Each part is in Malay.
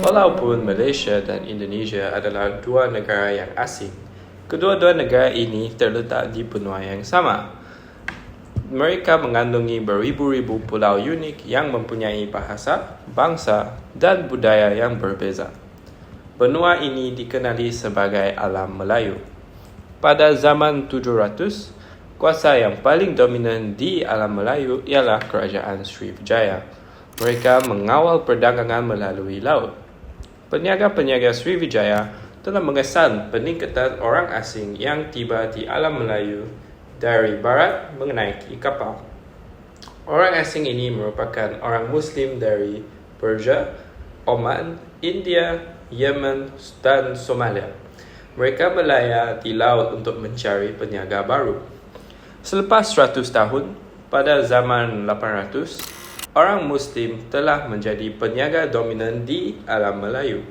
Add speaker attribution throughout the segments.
Speaker 1: Walaupun Malaysia dan Indonesia adalah dua negara yang asing, kedua-dua negara ini terletak di benua yang sama. Mereka mengandungi beribu-ribu pulau unik yang mempunyai bahasa, bangsa dan budaya yang berbeza. Benua ini dikenali sebagai Alam Melayu. Pada zaman 700, kuasa yang paling dominan di Alam Melayu ialah Kerajaan Srivijaya. Mereka mengawal perdagangan melalui laut. Peniaga-peniaga Srivijaya telah mengesan peningkatan orang asing yang tiba di Alam Melayu dari barat menaiki kapal. Orang asing ini merupakan orang Muslim dari Persia, Oman, India, Yemen dan Somalia. Mereka berlayar di laut untuk mencari peniaga baru. Selepas 100 tahun, pada zaman 800, orang Muslim telah menjadi peniaga dominan di Alam Melayu.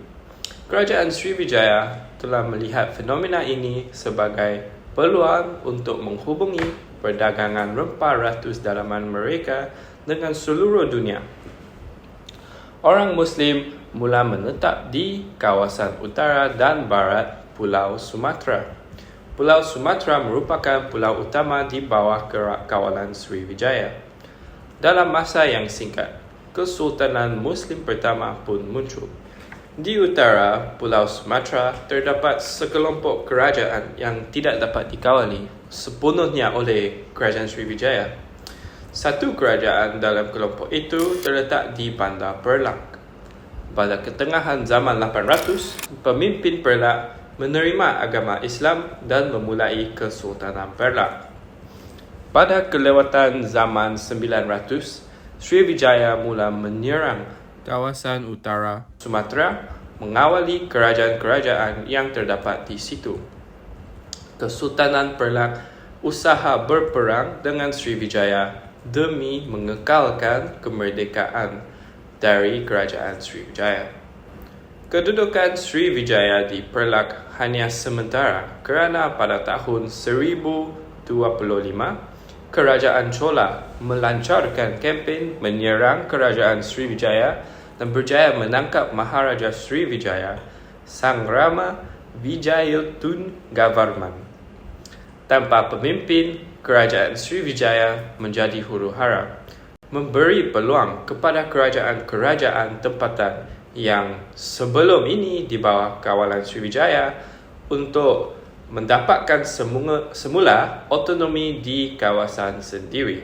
Speaker 1: Kerajaan Srivijaya telah melihat fenomena ini sebagai peluang untuk menghubungi perdagangan rempah ratus dalaman mereka dengan seluruh dunia. Orang Muslim mula menetap di kawasan utara dan barat Pulau Sumatera. Pulau Sumatera merupakan pulau utama di bawah kawalan Srivijaya. Dalam masa yang singkat, Kesultanan Muslim pertama pun muncul. Di utara Pulau Sumatera terdapat sekelompok kerajaan yang tidak dapat dikawali sepenuhnya oleh Kerajaan Srivijaya. Satu kerajaan dalam kelompok itu terletak di Bandar Perlak. Pada ketengahan zaman 800, pemimpin Perlak menerima agama Islam dan memulai Kesultanan Perlak. Pada kelewatan zaman 900, Srivijaya mula menyerang kawasan utara Sumatera, mengawali kerajaan-kerajaan yang terdapat di situ. Kesultanan Perlak usaha berperang dengan Srivijaya demi mengekalkan kemerdekaan dari kerajaan Srivijaya. Kedudukan Srivijaya di Perlak hanya sementara kerana pada tahun 1025, Kerajaan Chola melancarkan kempen menyerang Kerajaan Srivijaya dan berjaya menangkap Maharaja Srivijaya, Sang Rama Wijayotunggavarman. Tanpa pemimpin, Kerajaan Srivijaya menjadi huru-hara, memberi peluang kepada kerajaan-kerajaan tempatan yang sebelum ini di bawah kawalan Srivijaya untuk mendapatkan semula otonomi di kawasan sendiri.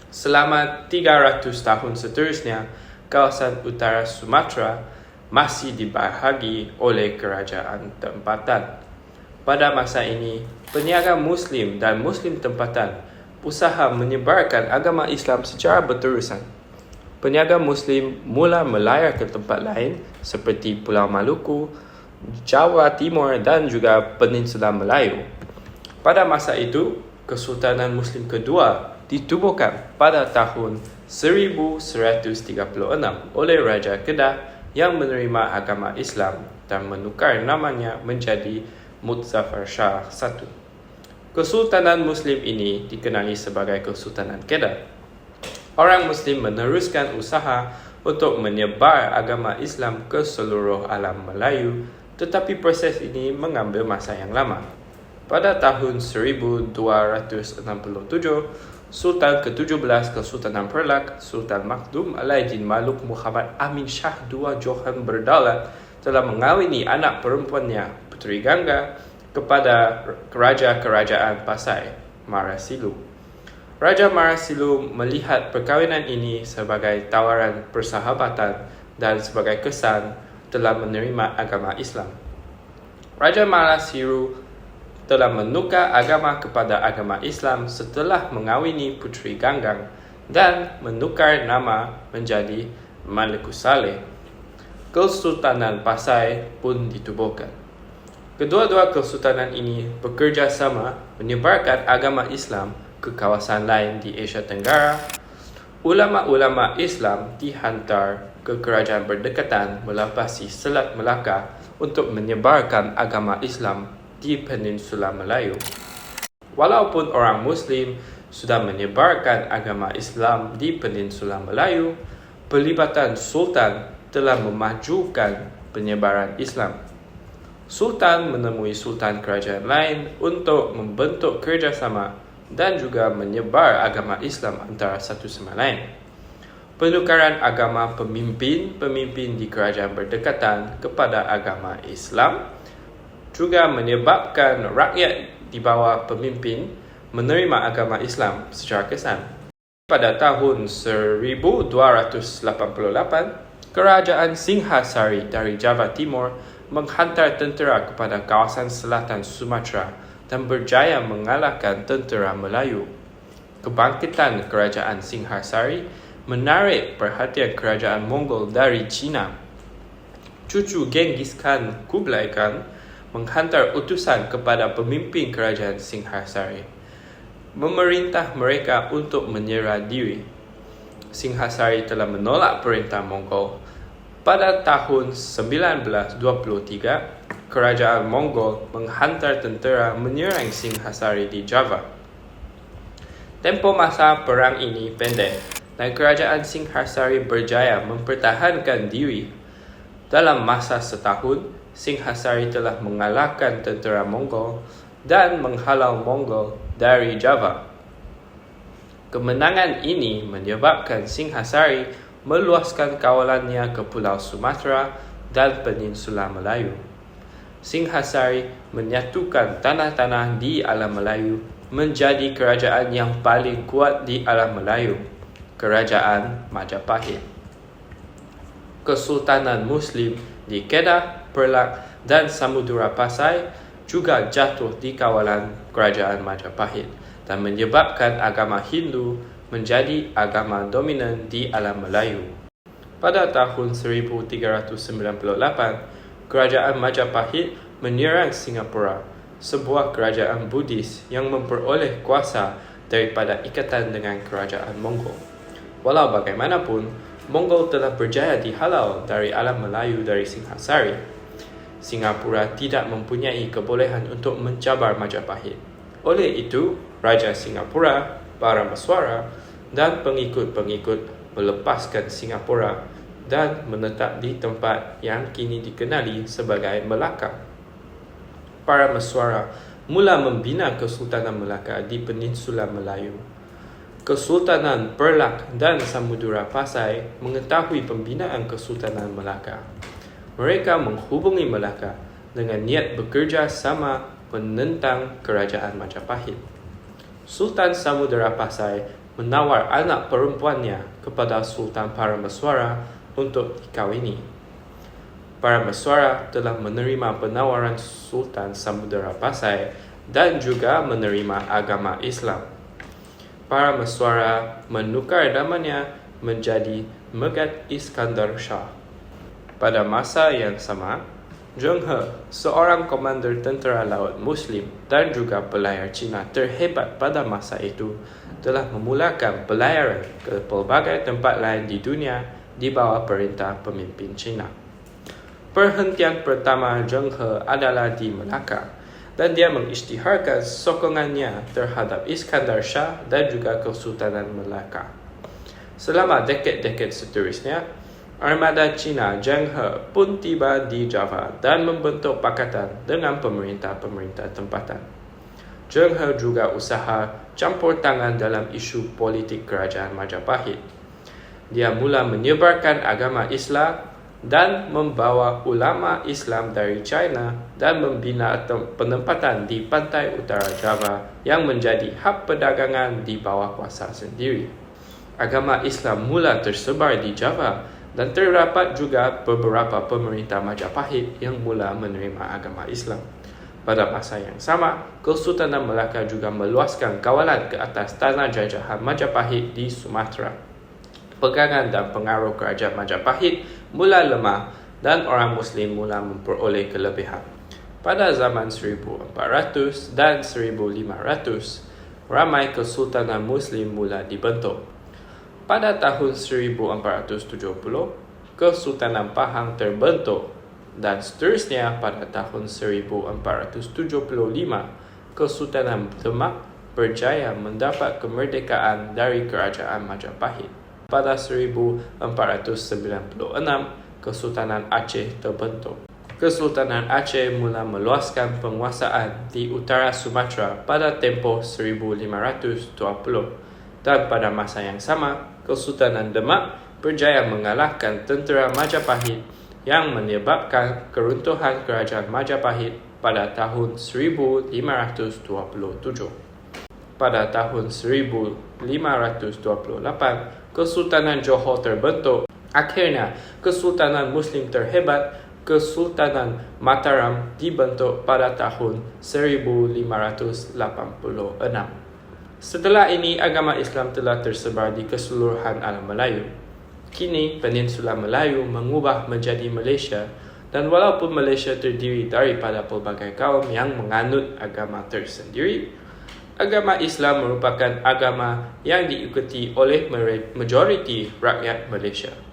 Speaker 1: Selama 300 tahun seterusnya, kawasan utara Sumatera masih dibahagi oleh kerajaan tempatan. Pada masa ini, peniaga Muslim dan Muslim tempatan usaha menyebarkan agama Islam secara berterusan. Peniaga Muslim mula melayar ke tempat lain seperti Pulau Maluku, Jawa Timur dan juga Peninsula Melayu. Pada masa itu, Kesultanan Muslim kedua ditubuhkan pada tahun 1136 oleh Raja Kedah yang menerima agama Islam dan menukar namanya menjadi Muzaffar Shah I. Kesultanan Muslim ini dikenali sebagai Kesultanan Kedah. Orang Muslim meneruskan usaha untuk menyebar agama Islam ke seluruh Alam Melayu, tetapi proses ini mengambil masa yang lama. Pada tahun 1267, Sultan ke-17 Kesultanan Perlak, Sultan Makhdum Alaidin Maluk Muhammad Amin Shah II Johan Berdaulat telah mengawini anak perempuannya, Puteri Gangga, kepada Raja-Kerajaan Pasai, Marasilu. Raja Marasilu melihat perkahwinan ini sebagai tawaran persahabatan dan sebagai kesan telah menerima agama Islam. Raja Marasilu telah menukar agama kepada agama Islam setelah mengawini Puteri Ganggang dan menukar nama menjadi Malikus Saleh. Kesultanan Pasai pun ditubuhkan. Kedua-dua kesultanan ini bekerjasama menyebarkan agama Islam ke kawasan lain di Asia Tenggara. Ulama-ulama Islam dihantar ke kerajaan berdekatan melapasi Selat Melaka untuk menyebarkan agama Islam di Peninsula Melayu. Walaupun orang Muslim sudah menyebarkan agama Islam di Peninsula Melayu, pelibatan Sultan telah memajukan penyebaran Islam. Sultan menemui sultan kerajaan lain untuk membentuk kerjasama dan juga menyebar agama Islam antara satu sama lain. Penukaran agama pemimpin-pemimpin di kerajaan berdekatan kepada agama Islam juga menyebabkan rakyat di bawah pemimpin menerima agama Islam secara kesan. Pada tahun 1288, Kerajaan Singhasari dari Java Timur menghantar tentera kepada kawasan selatan Sumatera dan berjaya mengalahkan tentera Melayu. Kebangkitan Kerajaan Singhasari menarik perhatian kerajaan Mongol dari China. Cucu Genghis Khan, Kublai Khan, menghantar utusan kepada pemimpin Kerajaan Singhasari, memerintah mereka untuk menyerah diri. Singhasari telah menolak perintah Mongol. Pada tahun 1923, Kerajaan Mongol menghantar tentera menyerang Singhasari di Java. Tempoh masa perang ini pendek dan Kerajaan Singhasari berjaya mempertahankan diri. Dalam masa setahun, Singhasari telah mengalahkan tentera Mongol dan menghalau Mongol dari Java. Kemenangan ini menyebabkan Singhasari meluaskan kawalannya ke Pulau Sumatera dan Peninsula Melayu. Singhasari menyatukan tanah-tanah di alam Melayu menjadi kerajaan yang paling kuat di alam Melayu, Kerajaan Majapahit. Kesultanan Muslim di Kedah, Perlak dan Samudera Pasai juga jatuh di kawalan Kerajaan Majapahit dan menyebabkan agama Hindu menjadi agama dominan di alam Melayu. Pada tahun 1398, Kerajaan Majapahit menyerang Singapura, sebuah kerajaan Buddhis yang memperoleh kuasa daripada ikatan dengan Kerajaan Mongol. Walau bagaimanapun, Mongol telah berjaya dihalau dari alam Melayu dari Singhasari. Singapura tidak mempunyai kebolehan untuk mencabar Majapahit. Oleh itu, Raja Singapura, Parameswara dan pengikut-pengikut melepaskan Singapura dan menetap di tempat yang kini dikenali sebagai Melaka. Parameswara mula membina Kesultanan Melaka di Peninsula Melayu. Kesultanan Perlak dan Samudera Pasai mengetahui pembinaan Kesultanan Melaka. Mereka menghubungi Melaka dengan niat bekerja sama menentang Kerajaan Majapahit. Sultan Samudera Pasai menawar anak perempuannya kepada Sultan Parameswara untuk dikawini. Parameswara telah menerima penawaran Sultan Samudera Pasai dan juga menerima agama Islam. Parameswara menukar namanya menjadi Megat Iskandar Shah. Pada masa yang sama, Zheng He, seorang komander tentera laut Muslim dan juga pelayar Cina terhebat pada masa itu, telah memulakan pelayaran ke pelbagai tempat lain di dunia di bawah perintah pemimpin Cina. Perhentian pertama Zheng He adalah di Melaka, dan dia mengisytiharkan sokongannya terhadap Iskandar Shah dan juga Kesultanan Melaka. Selama dekad-dekad seterusnya, armada Cina Zheng He pun tiba di Java dan membentuk pakatan dengan pemerintah-pemerintah tempatan. Zheng He juga usaha campur tangan dalam isu politik Kerajaan Majapahit. Dia mula menyebarkan agama Islam dan membawa ulama Islam dari China dan membina penempatan di pantai utara Java yang menjadi hub perdagangan di bawah kuasa sendiri. Agama Islam mula tersebar di Java dan terdapat juga beberapa pemerintah Majapahit yang mula menerima agama Islam. Pada masa yang sama, Kesultanan Melaka juga meluaskan kawalan ke atas tanah jajahan Majapahit di Sumatera. Pegangan dan pengaruh Kerajaan Majapahit mula lemah dan orang Muslim mula memperoleh kelebihan. Pada zaman 1400 dan 1500, ramai Kesultanan Muslim mula dibentuk. Pada tahun 1470, Kesultanan Pahang terbentuk dan seterusnya pada tahun 1475, Kesultanan Demak berjaya mendapat kemerdekaan dari Kerajaan Majapahit. Pada 1496, Kesultanan Aceh terbentuk. Kesultanan Aceh mula meluaskan penguasaan di utara Sumatera pada tempoh 1520 dan pada masa yang sama, Kesultanan Demak berjaya mengalahkan tentera Majapahit yang menyebabkan keruntuhan kerajaan Majapahit pada tahun 1527. Pada tahun 1528, Kesultanan Johor terbentuk. Akhirnya, Kesultanan Muslim terhebat, Kesultanan Mataram dibentuk pada tahun 1586. Setelah ini, agama Islam telah tersebar di keseluruhan alam Melayu. Kini, Peninsula Melayu mengubah menjadi Malaysia, dan walaupun Malaysia terdiri daripada pelbagai kaum yang menganut agama tersendiri, agama Islam merupakan agama yang diikuti oleh majoriti rakyat Malaysia.